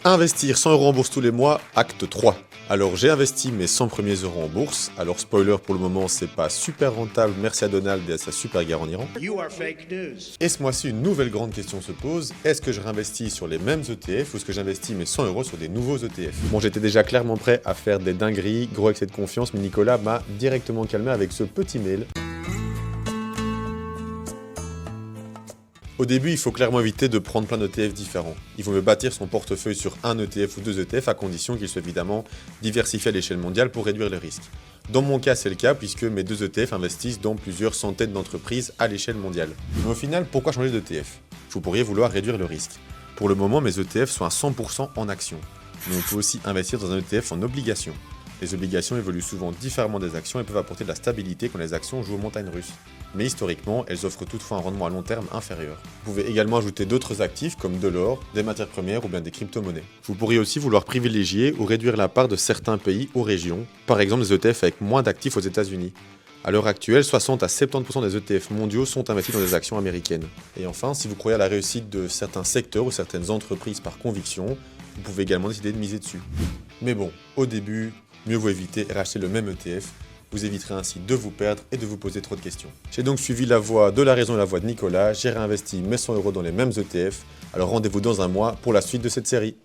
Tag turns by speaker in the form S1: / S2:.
S1: Investir 100 € en bourse tous les mois, acte 3. Alors j'ai investi mes 100 premiers euros en bourse. Alors spoiler, pour le moment c'est pas super rentable, merci à Donald et à sa super guerre en Iran. Et ce mois-ci une nouvelle grande question se pose, est-ce que je réinvestis sur les mêmes ETF ou est-ce que j'investis mes 100 € sur des nouveaux ETF? Bon, j'étais déjà clairement prêt à faire des dingueries, gros excès de confiance, mais Nicolas m'a directement calmé avec ce petit mail. Au début, il faut clairement éviter de prendre plein d'ETF différents. Il vaut mieux bâtir son portefeuille sur un ETF ou deux ETF à condition qu'il soit évidemment diversifié à l'échelle mondiale pour réduire le risque. Dans mon cas, c'est le cas puisque mes deux ETF investissent dans plusieurs centaines d'entreprises à l'échelle mondiale. Mais au final, pourquoi changer d'ETF? Vous pourriez vouloir réduire le risque. Pour le moment, mes ETF sont à 100% en actions. Mais on peut aussi investir dans un ETF en obligations. Les obligations évoluent souvent différemment des actions et peuvent apporter de la stabilité quand les actions jouent aux montagnes russes. Mais historiquement, elles offrent toutefois un rendement à long terme inférieur. Vous pouvez également ajouter d'autres actifs comme de l'or, des matières premières ou bien des crypto-monnaies. Vous pourriez aussi vouloir privilégier ou réduire la part de certains pays ou régions, par exemple des ETF avec moins d'actifs aux États-Unis. À l'heure actuelle, 60 à 70% des ETF mondiaux sont investis dans des actions américaines. Et enfin, si vous croyez à la réussite de certains secteurs ou certaines entreprises par conviction, vous pouvez également décider de miser dessus. Mais bon, au début, mieux vaut éviter et racheter le même ETF. Vous éviterez ainsi de vous perdre et de vous poser trop de questions. J'ai donc suivi la voie de la raison et la voie de Nicolas, j'ai réinvesti mes 100 € dans les mêmes ETF, alors rendez-vous dans un mois pour la suite de cette série.